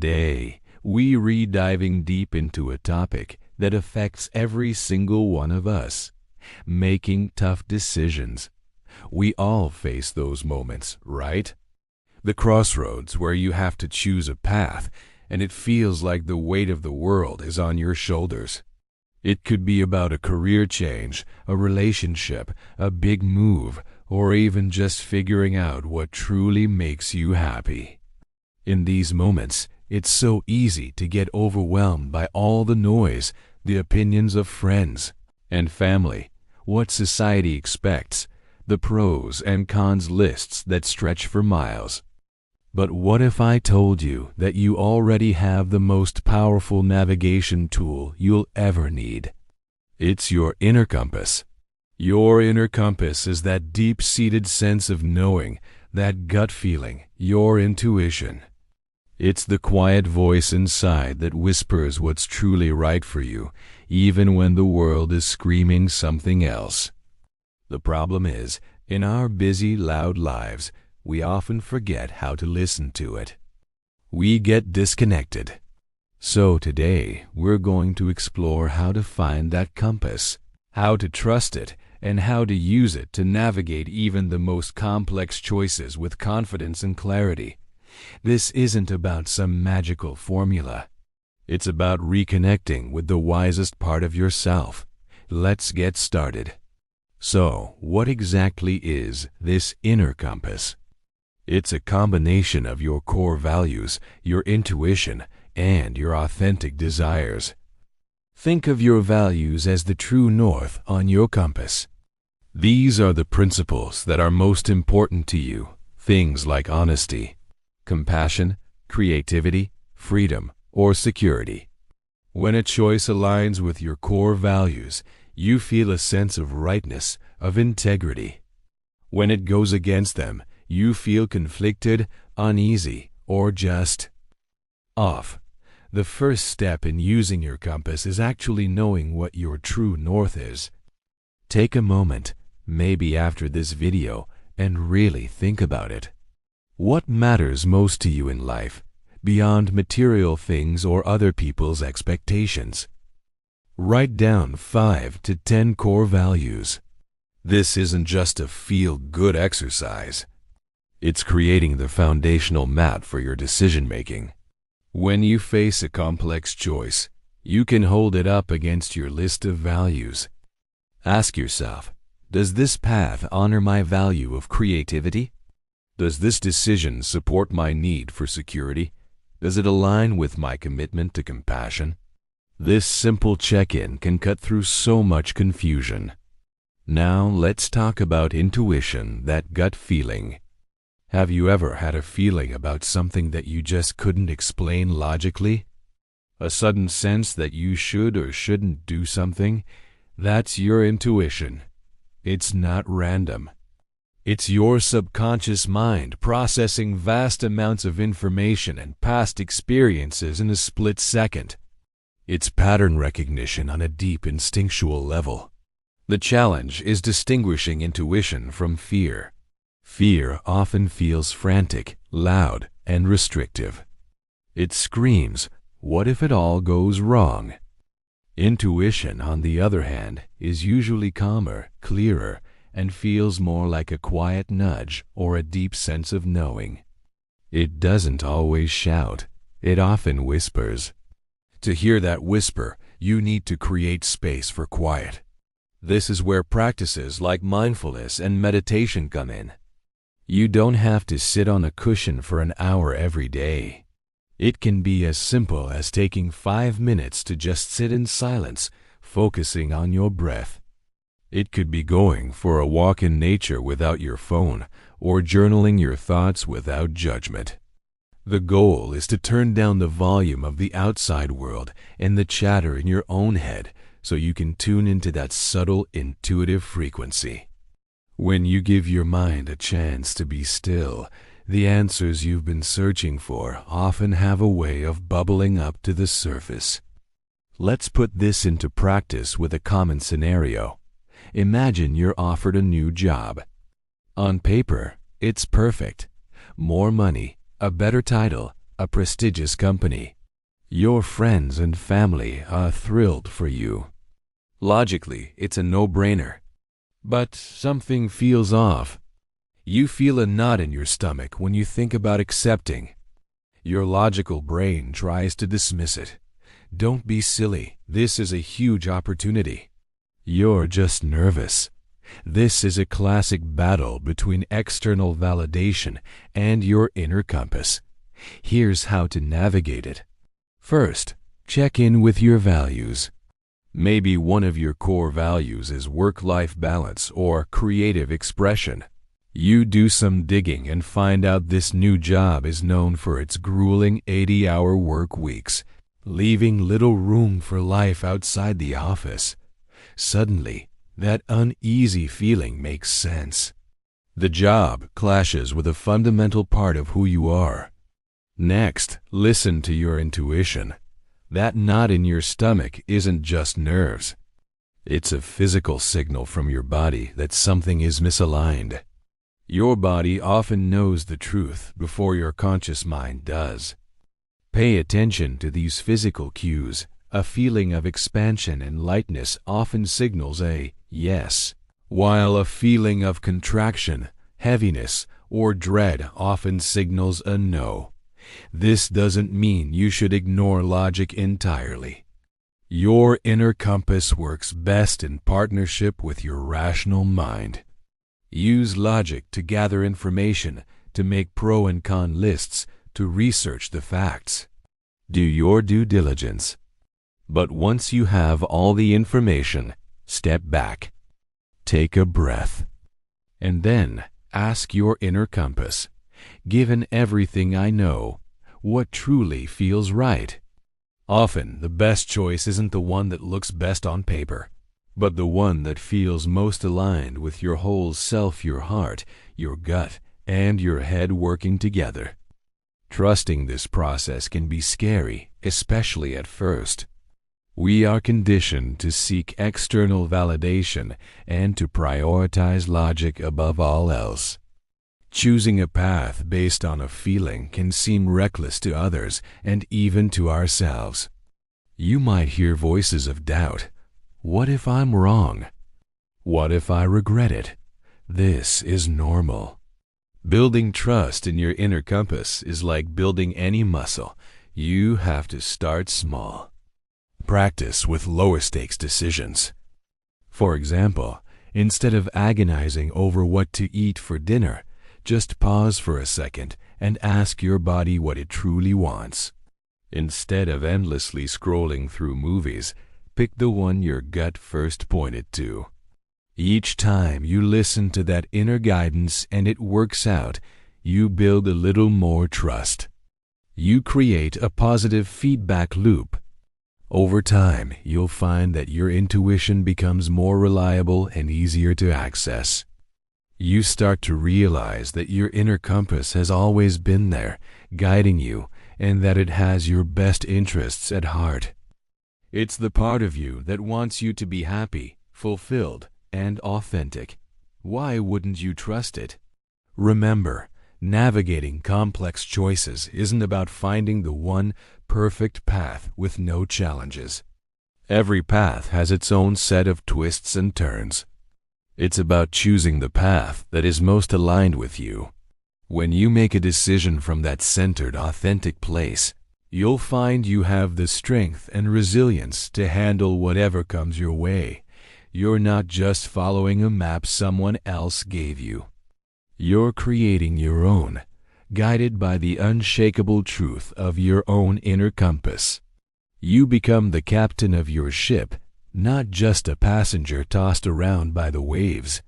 Today, we're diving deep into a topic that affects every single one of us: making tough decisions. We all face those moments, right? The crossroads where you have to choose a path and it feels like the weight of the world is on your shoulders. It could be about a career change, a relationship, a big move, or even just figuring out what truly makes you happy. In these moments, it's so easy to get overwhelmed by all the noise, the opinions of friends and family, what society expects, the pros and cons lists that stretch for miles. But what if I told you that you already have the most powerful navigation tool you'll ever need? It's your inner compass. Your inner compass is that deep-seated sense of knowing, that gut feeling, your intuition. It's the quiet voice inside that whispers what's truly right for you, even when the world is screaming something else. The problem is, in our busy, loud lives, we often forget how to listen to it. We get disconnected. So today, we're going to explore how to find that compass, how to trust it, and how to use it to navigate even the most complex choices with confidence and clarity. This isn't about some magical formula. It's about reconnecting with the wisest part of yourself. Let's get started. So, what exactly is this inner compass? It's a combination of your core values, your intuition, and your authentic desires. Think of your values as the true north on your compass. These are the principles that are most important to you, things like honesty, compassion, creativity, freedom, or security. When a choice aligns with your core values, you feel a sense of rightness, of integrity. When it goes against them, you feel conflicted, uneasy, or just off. The first step in using your compass is actually knowing what your true north is. Take a moment, maybe after this video, and really think about it. What matters most to you in life, beyond material things or other people's expectations? Write down 5 to 10 core values. This isn't just a feel-good exercise. It's creating the foundational mat for your decision-making. When you face a complex choice, you can hold it up against your list of values. Ask yourself, does this path honor my value of creativity? Does this decision support my need for security? Does it align with my commitment to compassion? This simple check-in can cut through so much confusion. Now let's talk about intuition, that gut feeling. Have you ever had a feeling about something that you just couldn't explain logically? A sudden sense that you should or shouldn't do something? That's your intuition. It's not random. It's your subconscious mind processing vast amounts of information and past experiences in a split second. It's pattern recognition on a deep instinctual level. The challenge is distinguishing intuition from fear. Fear often feels frantic, loud, and restrictive. It screams, "What if it all goes wrong?" Intuition, on the other hand, is usually calmer, clearer, and feels more like a quiet nudge or a deep sense of knowing. It doesn't always shout. It often whispers. To hear that whisper, you need to create space for quiet. This is where practices like mindfulness and meditation come in. You don't have to sit on a cushion for an hour every day. It can be as simple as taking 5 minutes to just sit in silence, focusing on your breath. It could be going for a walk in nature without your phone, or journaling your thoughts without judgment. The goal is to turn down the volume of the outside world and the chatter in your own head so you can tune into that subtle, intuitive frequency. When you give your mind a chance to be still, the answers you've been searching for often have a way of bubbling up to the surface. Let's put this into practice with a common scenario. Imagine you're offered a new job. On paper, it's perfect. More money, a better title, a prestigious company. Your friends and family are thrilled for you. Logically, it's a no-brainer. But something feels off. You feel a knot in your stomach when you think about accepting. Your logical brain tries to dismiss it. Don't be silly. This is a huge opportunity. You're just nervous. This is a classic battle between external validation and your inner compass. Here's how to navigate it. First, check in with your values. Maybe one of your core values is work-life balance or creative expression. You do some digging and find out this new job is known for its grueling 80-hour work weeks, leaving little room for life outside the office. Suddenly, that uneasy feeling makes sense. The job clashes with a fundamental part of who you are. Next, listen to your intuition. That knot in your stomach isn't just nerves. It's a physical signal from your body that something is misaligned. Your body often knows the truth before your conscious mind does. Pay attention to these physical cues. A feeling of expansion and lightness often signals a yes, while a feeling of contraction, heaviness, or dread often signals a no. This doesn't mean you should ignore logic entirely. Your inner compass works best in partnership with your rational mind. Use logic to gather information, to make pro and con lists, to research the facts. Do your due diligence. But once you have all the information, step back. Take a breath. And then ask your inner compass, given everything I know, what truly feels right? Often, the best choice isn't the one that looks best on paper, but the one that feels most aligned with your whole self, your heart, your gut, and your head working together. Trusting this process can be scary, especially at first. We are conditioned to seek external validation and to prioritize logic above all else. Choosing a path based on a feeling can seem reckless to others and even to ourselves. You might hear voices of doubt. What if I'm wrong? What if I regret it? This is normal. Building trust in your inner compass is like building any muscle. You have to start small. Practice with lower stakes decisions. For example, instead of agonizing over what to eat for dinner, just pause for a second and ask your body what it truly wants. Instead of endlessly scrolling through movies, pick the one your gut first pointed to. Each time you listen to that inner guidance and it works out, you build a little more trust. You create a positive feedback loop. Over time, you'll find that your intuition becomes more reliable and easier to access. You start to realize that your inner compass has always been there, guiding you, and that it has your best interests at heart. It's the part of you that wants you to be happy, fulfilled, and authentic. Why wouldn't you trust it? Remember, navigating complex choices isn't about finding the one perfect path with no challenges. Every path has its own set of twists and turns. It's about choosing the path that is most aligned with you. When you make a decision from that centered, authentic place, you'll find you have the strength and resilience to handle whatever comes your way. You're not just following a map someone else gave you. You're creating your own, guided by the unshakable truth of your own inner compass. You become the captain of your ship, not just a passenger tossed around by the waves.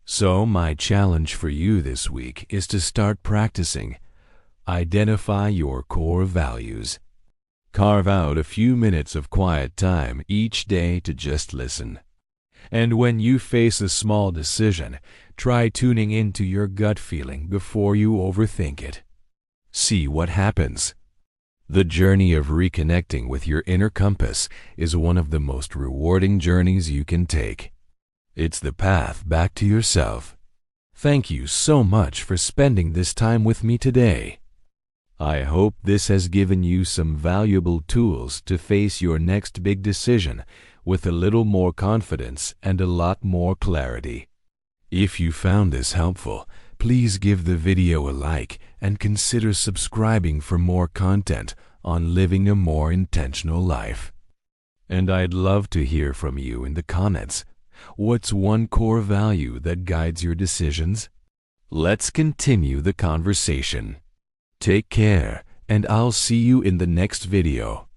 So my challenge for you this week is to start practicing. Identify your core values. Carve out a few minutes of quiet time each day to just listen. And when you face a small decision, try tuning into your gut feeling before you overthink it. See what happens. The journey of reconnecting with your inner compass is one of the most rewarding journeys you can take. It's the path back to yourself. Thank you so much for spending this time with me today. I hope this has given you some valuable tools to face your next big decision with a little more confidence and a lot more clarity. If you found this helpful, please give the video a like and consider subscribing for more content on living a more intentional life. And I'd love to hear from you in the comments. What's one core value that guides your decisions? Let's continue the conversation. Take care, and I'll see you in the next video.